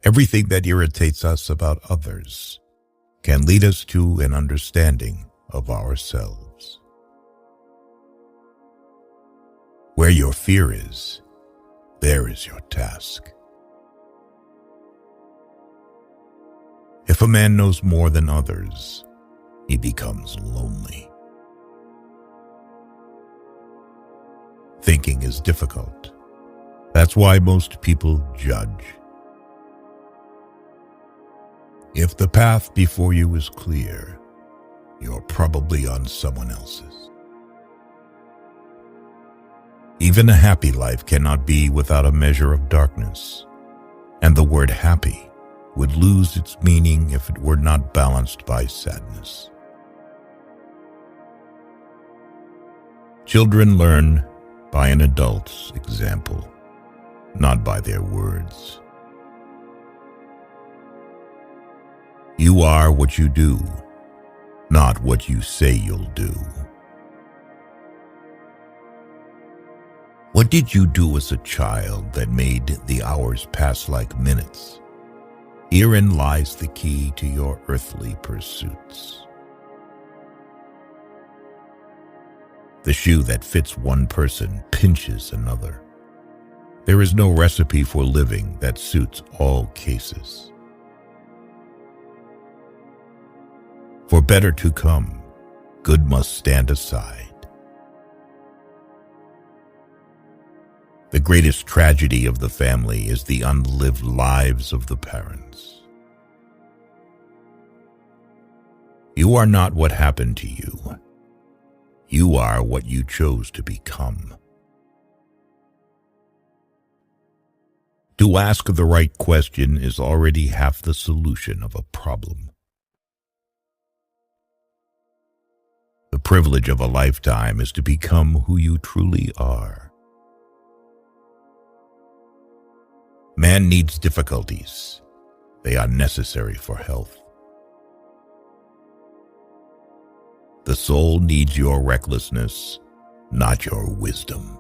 Everything that irritates us about others can lead us to an understanding of ourselves. Where your fear is, there is your task. If a man knows more than others, he becomes lonely. Thinking is difficult. That's why most people judge. If the path before you is clear, you're probably on someone else's. Even a happy life cannot be without a measure of darkness, and the word happy would lose its meaning if it were not balanced by sadness. Children learn by an adult's example, not by their words. You are what you do, not what you say you'll do. What did you do as a child that made the hours pass like minutes? Herein lies the key to your earthly pursuits. The shoe that fits one person pinches another. There is no recipe for living that suits all cases. For better to come, good must stand aside. The greatest tragedy of the family is the unlived lives of the parents. You are not what happened to you. You are what you chose to become. To ask the right question is already half the solution of a problem. The privilege of a lifetime is to become who you truly are. Man needs difficulties. They are necessary for health. The soul needs your recklessness, not your wisdom.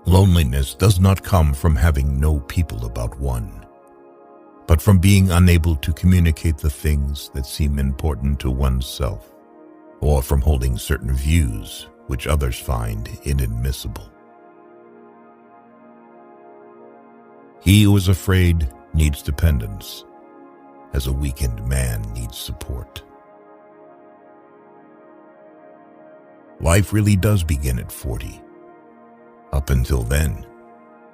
Loneliness does not come from having no people about one, but from being unable to communicate the things that seem important to oneself, or from holding certain views which others find inadmissible. He who is afraid needs dependence, as a weakened man needs support. Life really does begin at 40. Up until then,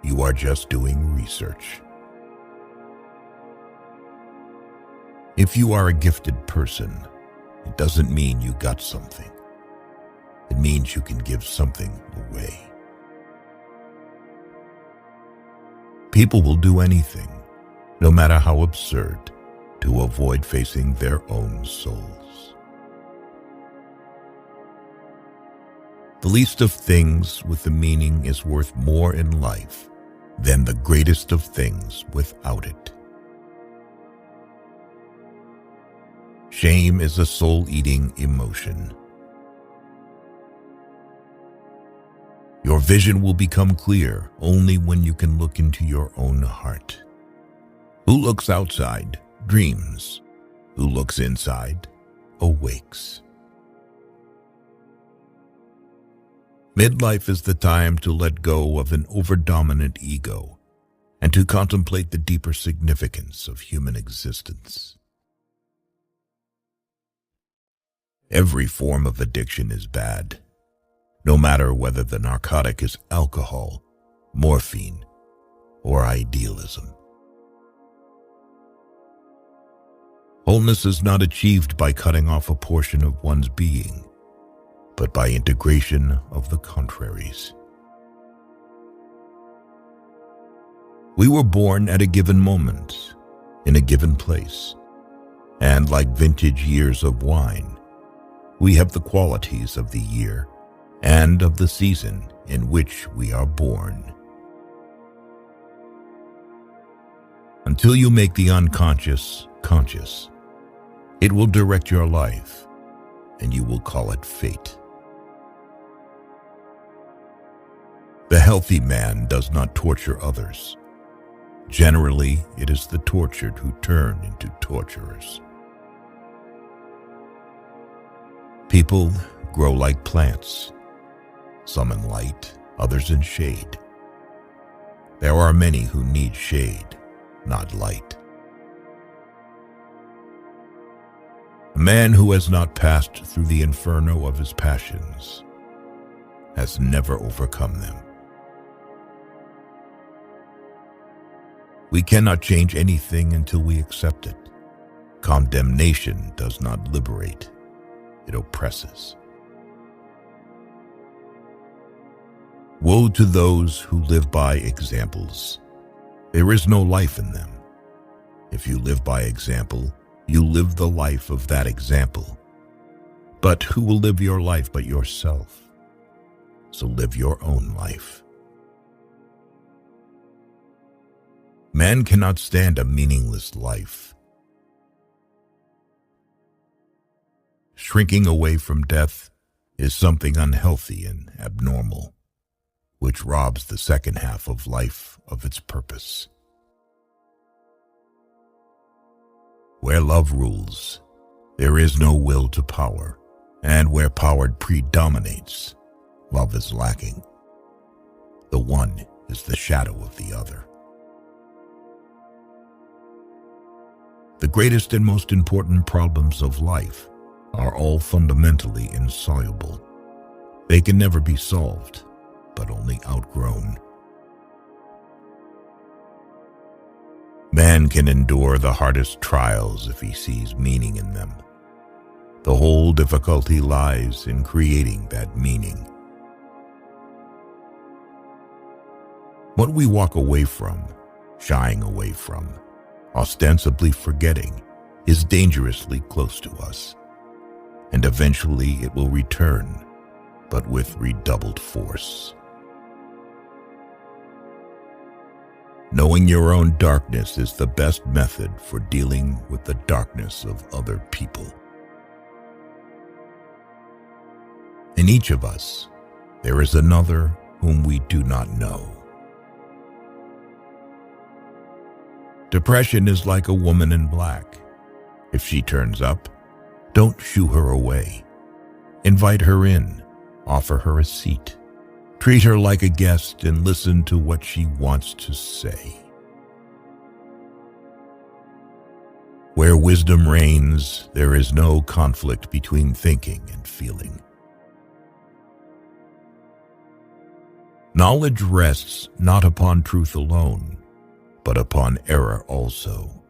you are just doing research. If you are a gifted person, it doesn't mean you got something. It means you can give something away. People will do anything, no matter how absurd, to avoid facing their own souls. The least of things with a meaning is worth more in life than the greatest of things without it. Shame is a soul-eating emotion. Your vision will become clear only when you can look into your own heart. Who looks outside dreams. Who looks inside awakes. Midlife is the time to let go of an overdominant ego and to contemplate the deeper significance of human existence. Every form of addiction is bad, no matter whether the narcotic is alcohol, morphine, or idealism. Wholeness is not achieved by cutting off a portion of one's being, but by integration of the contraries. We were born at a given moment, in a given place, and like vintage years of wine, we have the qualities of the year and of the season in which we are born. Until you make the unconscious conscious, it will direct your life, and you will call it fate. The healthy man does not torture others. Generally, it is the tortured who turn into torturers. People grow like plants, some in light, others in shade. There are many who need shade, not light. A man who has not passed through the inferno of his passions has never overcome them. We cannot change anything until we accept it. Condemnation does not liberate, it oppresses. Woe to those who live by examples. There is no life in them. If you live by example, you live the life of that example. But who will live your life but yourself? So live your own life. Man cannot stand a meaningless life. Shrinking away from death is something unhealthy and abnormal, which robs the second half of life of its purpose. Where love rules, there is no will to power, and where power predominates, love is lacking. The one is the shadow of the other. The greatest and most important problems of life are all fundamentally insoluble. They can never be solved, but only outgrown. Man can endure the hardest trials if he sees meaning in them. The whole difficulty lies in creating that meaning. What we walk away from, shying away from, ostensibly forgetting, is dangerously close to us, and eventually it will return, but with redoubled force. Knowing your own darkness is the best method for dealing with the darkness of other people. In each of us, there is another whom we do not know. Depression is like a woman in black. If she turns up, don't shoo her away. Invite her in, offer her a seat. Treat her like a guest and listen to what she wants to say. Where wisdom reigns, there is no conflict between thinking and feeling. Knowledge rests not upon truth alone, but upon error also.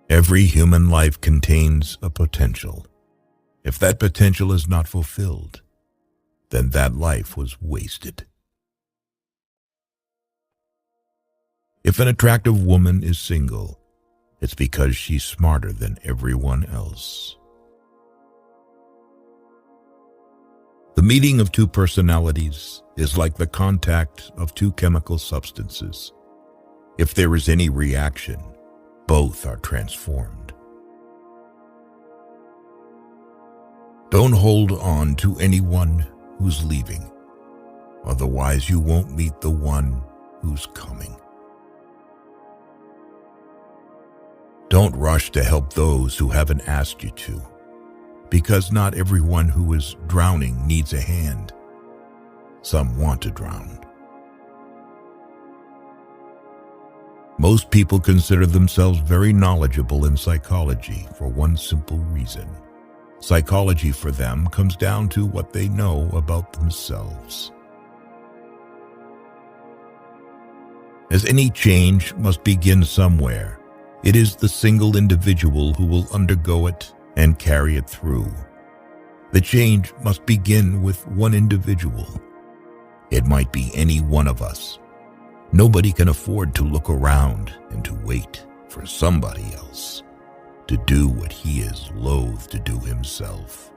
Every human life contains a potential. If that potential is not fulfilled, then that life was wasted. If an attractive woman is single, it's because she's smarter than everyone else. The meeting of two personalities is like the contact of two chemical substances. If there is any reaction, both are transformed. Don't hold on to anyone who's leaving, otherwise you won't meet the one who's coming. Don't rush to help those who haven't asked you to, because not everyone who is drowning needs a hand. Some want to drown. Most people consider themselves very knowledgeable in psychology for one simple reason. Psychology for them comes down to what they know about themselves. As any change must begin somewhere, it is the single individual who will undergo it and carry it through. The change must begin with one individual. It might be any one of us. Nobody can afford to look around and to wait for somebody else to do what he is loath to do himself.